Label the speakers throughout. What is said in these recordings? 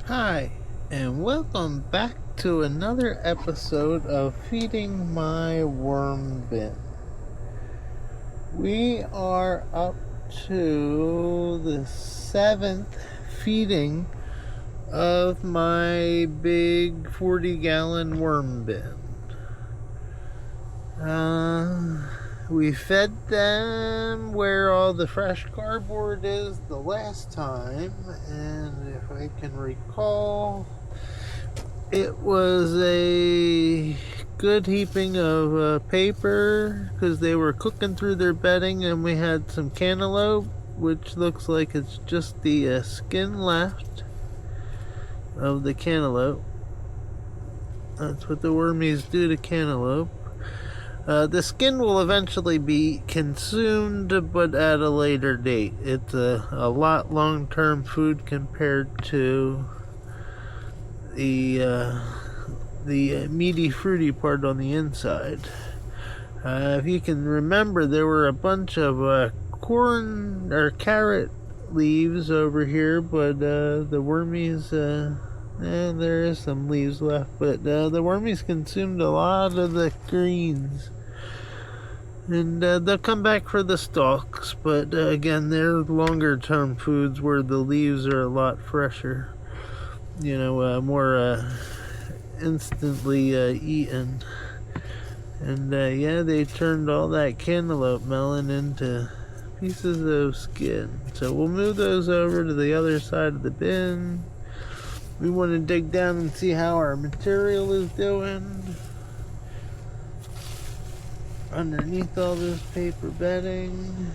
Speaker 1: Hi, and welcome back to another episode of Feeding My Worm Bin. We are up to the 7th feeding of my big 40-gallon worm bin. We fed them where all the fresh cardboard is the last time, and if I can recall, it was a good heaping of paper because they were cooking through their bedding, and we had some cantaloupe, which looks like it's just the skin left of the cantaloupe. That's what the wormies do to cantaloupe. The skin will eventually be consumed, but at a later date. It's a lot long-term food compared to the meaty, fruity part on the inside. If you can remember, there were a bunch of corn or carrot leaves over here, but the wormies, there is some leaves left, but the wormies consumed a lot of the greens. And they'll come back for the stalks, but again, they're longer term foods where the leaves are a lot fresher. More instantly eaten. And yeah, they turned all that cantaloupe melon into pieces of skin. So we'll move those over to the other side of the bin. We want to dig down and see how our material is doing underneath all this paper bedding.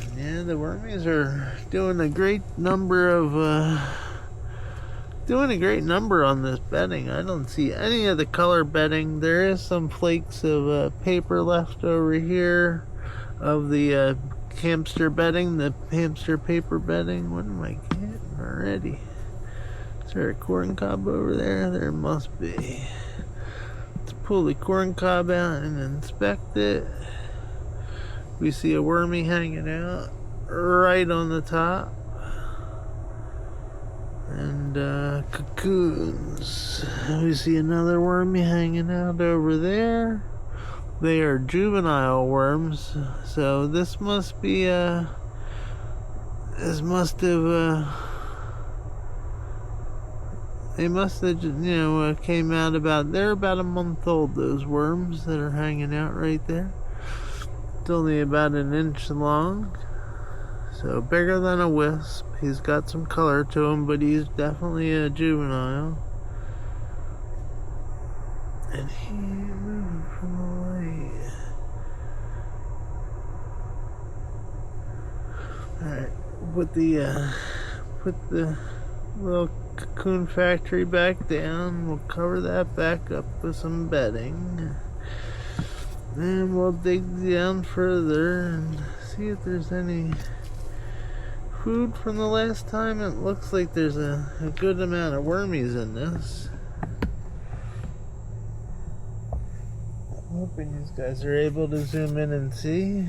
Speaker 1: And yeah, the wormies are doing a great number on this bedding. I don't see any of the color bedding. There is some flakes of paper left over here of the hamster bedding, the hamster paper bedding. What am I getting already? Is there a corn cob over there? There must be. Let's pull the corn cob out and inspect it. We see a wormy hanging out right on the top. And cocoons. We see another wormy hanging out over there. They are juvenile worms, so this must be they must have came out they're about a month old, those worms that are hanging out right there. It's only about an inch long, so bigger than a wisp. He's got some color to him, but he's definitely a juvenile. And he moved from the light. Alright, put the little cocoon factory back down. We'll cover that back up with some bedding. Then we'll dig down further and see if there's any food from the last time. It looks like there's a good amount of wormies in this. I'm hoping these guys are able to zoom in and see.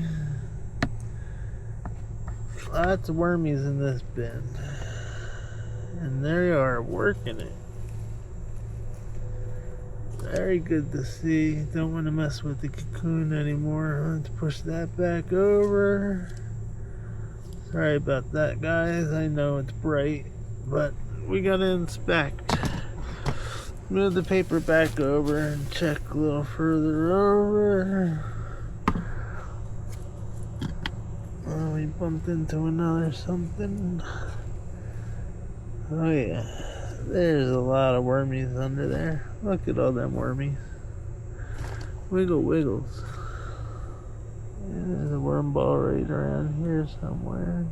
Speaker 1: Lots of wormies in this bin. And there you are, working it. Very good to see. Don't want to mess with the cocoon anymore. Let's push that back over. Sorry about that, guys. I know it's bright, but we gotta inspect. Move the paper back over and check a little further over. Oh, we bumped into another something. Oh yeah, there's a lot of wormies under there. Look at all them wormies. Wiggle wiggles. Yeah, there's a worm ball right around here somewhere.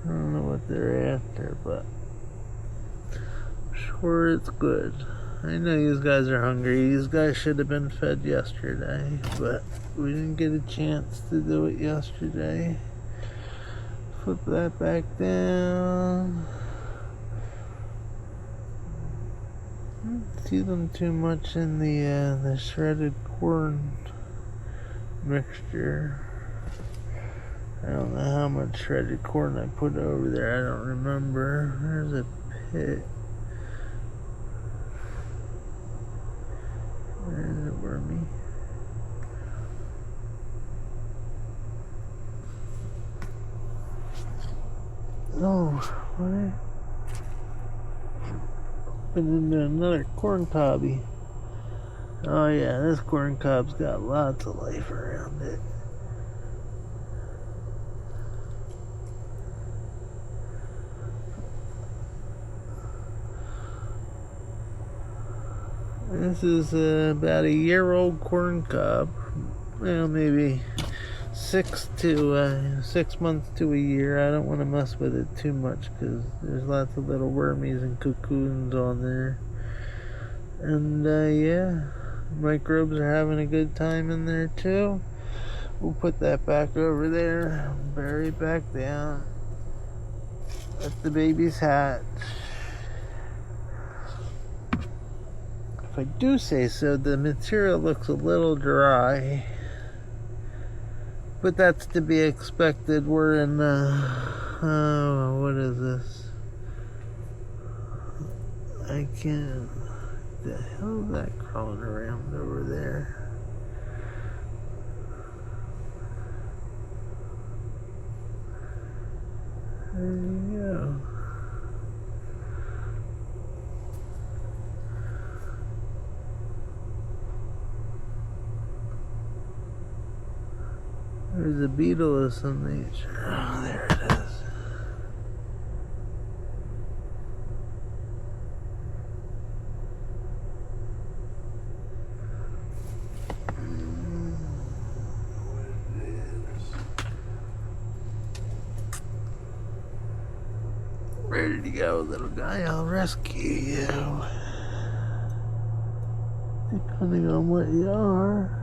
Speaker 1: I don't know what they're after, but I'm sure it's good. I know these guys are hungry. These guys should have been fed yesterday, but we didn't get a chance to do it yesterday. Flip that back down. I don't see them too much in the shredded corn mixture. I don't know how much shredded corn I put over there. I don't remember. There's a pit. There's a wormy. Oh, what? Been into another corn cobby. Oh yeah, this corn cob's got lots of life around it. This is about a year-old corn cob. Well, maybe 6 months to a year. I don't want to mess with it too much because there's lots of little wormies and cocoons on there. And yeah, microbes are having a good time in there too. We'll put that back over there, bury it back down. Let the babies hatch. If I do say so, the material looks a little dry, but that's to be expected. We're in oh, what is this? I can't. The hell is that crawling around over there? There you go. There's a beetle of some nature. Oh, there it is. Ready to go, little guy. I'll rescue you. Depending on what you are.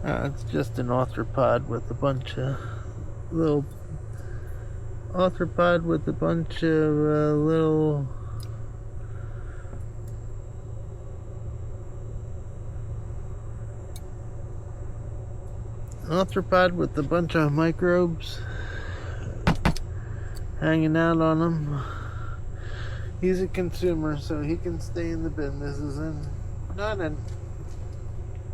Speaker 1: It's just an arthropod with a bunch of little arthropod with a bunch of little arthropod with a bunch of microbes hanging out on him. He's a consumer, so he can stay in the bin. This is not an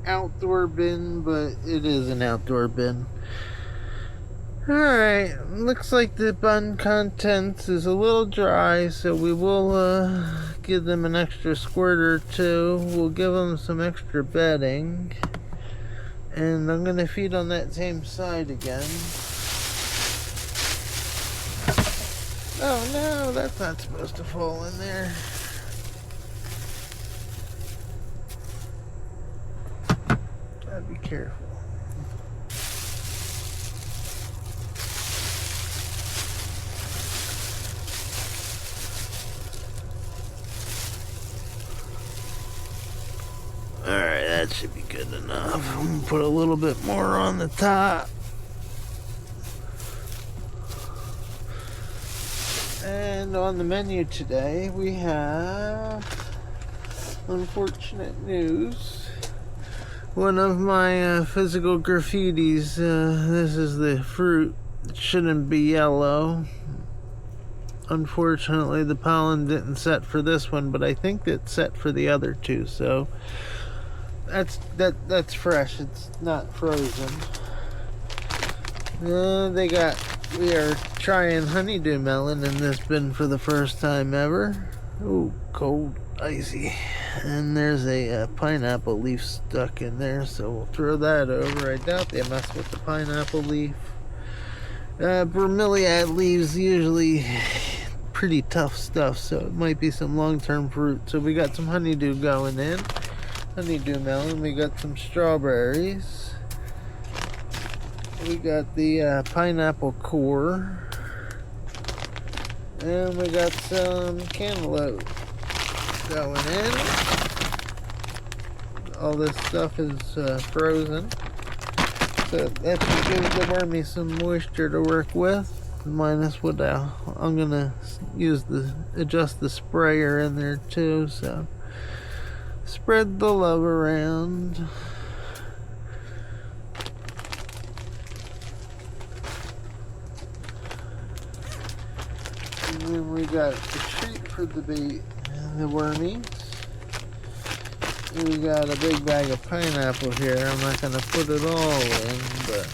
Speaker 1: outdoor bin, but it is an outdoor bin. Alright, looks like the bun contents is a little dry, so we will give them an extra squirt or two. We'll give them some extra bedding, and I'm going to feed on that same side again. Oh no, that's not supposed to fall in there. Gotta be careful. Alright, that should be good enough. I'm gonna put a little bit more on the top. And on the menu today we have unfortunate news. One of my physical graffitis, this is the fruit. It shouldn't be yellow. Unfortunately, the pollen didn't set for this one, but I think it's set for the other two, so that's fresh. It's not frozen. We are trying honeydew melon in this bin for the first time ever. Ooh, cold, icy. And there's a pineapple leaf stuck in there, so we'll throw that over. I doubt they mess with the pineapple leaf. Bromeliad leaves usually pretty tough stuff, so it might be some long-term fruit. So we got some honeydew going in. Honeydew melon. We got some strawberries. We got the pineapple core. And we got some cantaloupe going in. All this stuff is frozen, so that should give the wormy some moisture to work with. minus what I'm gonna use adjust the sprayer in there too, so spread the love around. And then we got the treat for the bait, the wormies. We got a big bag of pineapple here. I'm not gonna put it all in, but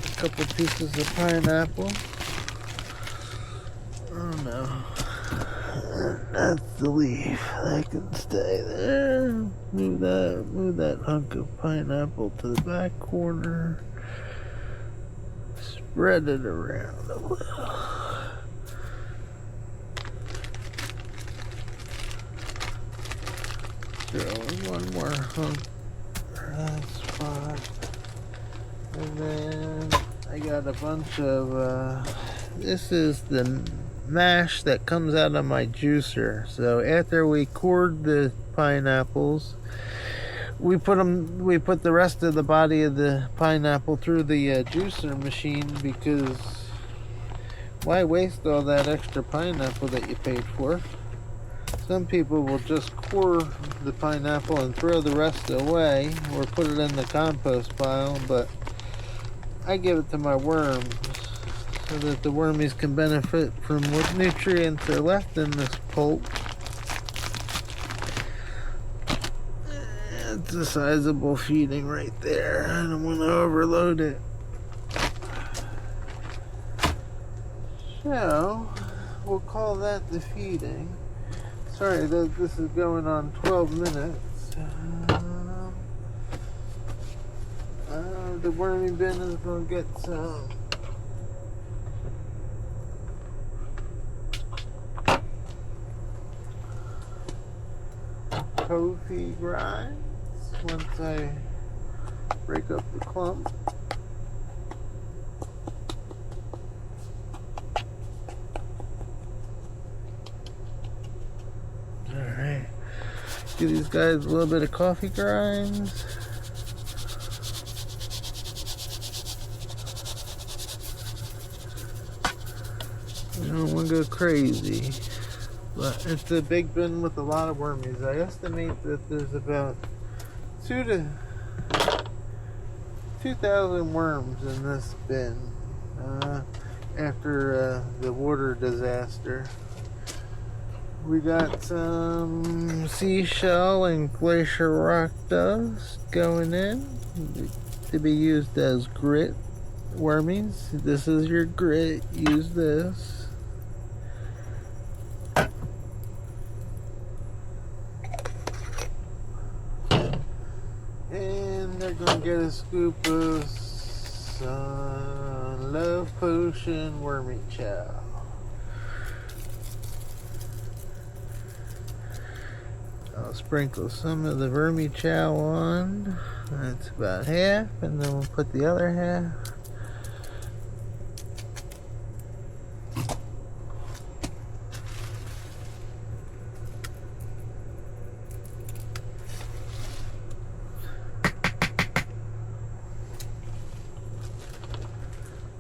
Speaker 1: a couple pieces of pineapple. Oh no. That's the leaf. That can stay there. Move that hunk of pineapple to the back corner. Spread it around a little. Throw one more hunk for that spot. And then I got a bunch of, this is the mash that comes out of my juicer. So after we cored the pineapples, we put the rest of the body of the pineapple through the juicer machine, because why waste all that extra pineapple that you paid for? Some people will just core the pineapple and throw the rest away or put it in the compost pile, but I give it to my worms so that the wormies can benefit from what nutrients are left in this pulp. It's a sizable feeding right there. I don't want to overload it. So, we'll call that the feeding. Sorry, this is going on 12 minutes. The wormy bin is going to get some coffee grinds once I break up the clump. Alright, give these guys a little bit of coffee grinds. I don't want to go crazy, but it's a big bin with a lot of wormies. I estimate that there's about 2,000 worms in this bin after the water disaster. We got some seashell and glacier rock dust going in to be used as grit wormies. This is your grit. Use this. And they're gonna get a scoop of Love Potion Wormy Chow. I'll sprinkle some of the Wormy Chow on. That's about half, and then we'll put the other half.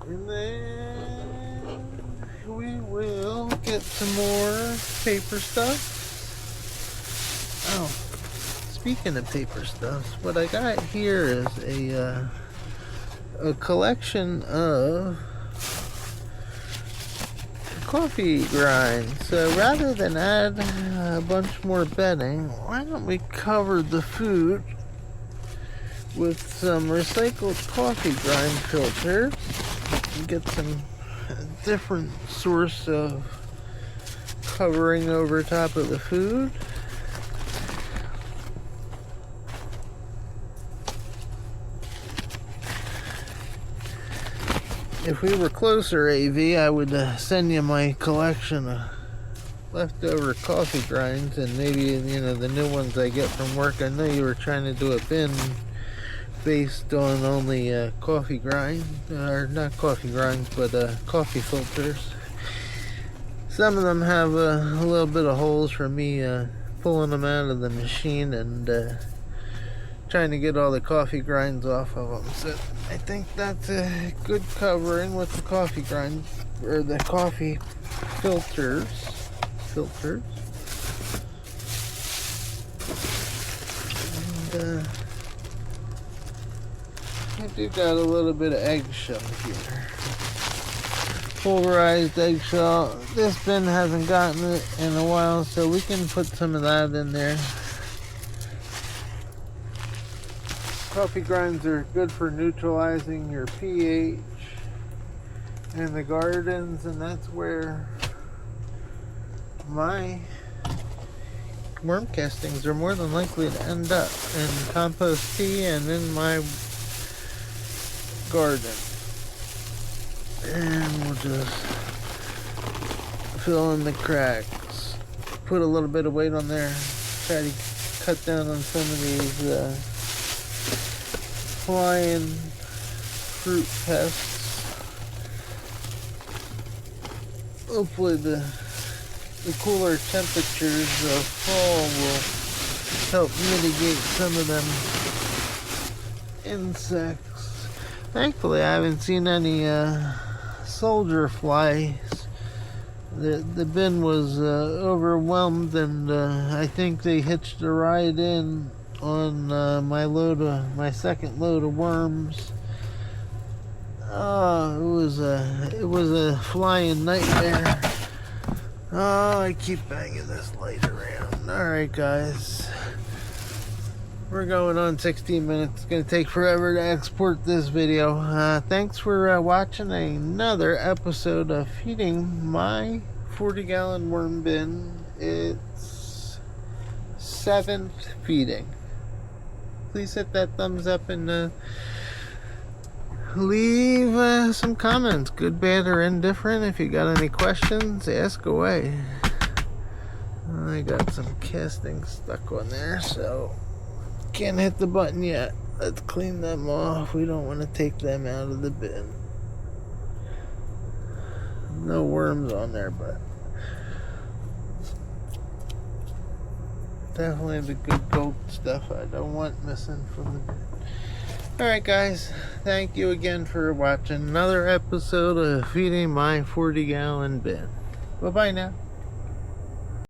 Speaker 1: And then we will get some more paper stuff. Oh, speaking of paper stuff, what I got here is a collection of coffee grinds. So rather than add a bunch more bedding, why don't we cover the food with some recycled coffee grind filters and get some different source of covering over top of the food. If we were closer, AV, I would send you my collection of leftover coffee grinds, and maybe, the new ones I get from work. I know you were trying to do a bin based on only coffee grind, or not coffee grinds, but coffee filters. Some of them have a little bit of holes from me pulling them out of the machine and trying to get all the coffee grinds off of them. So I think that's a good covering with the coffee grinds, or the coffee filters. And I do got a little bit of eggshell here. Pulverized eggshell. This bin hasn't gotten it in a while, so we can put some of that in there. Coffee grinds are good for neutralizing your pH in the gardens, and that's where my worm castings are more than likely to end up, in compost tea and in my garden. And we'll just fill in the cracks, put a little bit of weight on there, try to cut down on some of these flying fruit pests. Hopefully the cooler temperatures of fall will help mitigate some of them insects. Thankfully I haven't seen any soldier flies. The bin was overwhelmed, and I think they hitched a ride in on my second load of worms. Oh, it was a flying nightmare. Oh, I keep banging this light around. Alright guys, we're going on 16 minutes. It's going to take forever to export this video. Thanks for watching another episode of Feeding My 40-gallon worm bin. It's 7th feeding. Please hit that thumbs up and leave some comments, good, bad, or indifferent. If you got any questions, ask away. I got some castings stuck on there, so can't hit the button yet. Let's clean them off. We don't want to take them out of the bin. No worms on there, but definitely the good gold stuff I don't want missing from the bin. Alright guys, thank you again for watching another episode of Feeding My 40-gallon bin. Bye bye now.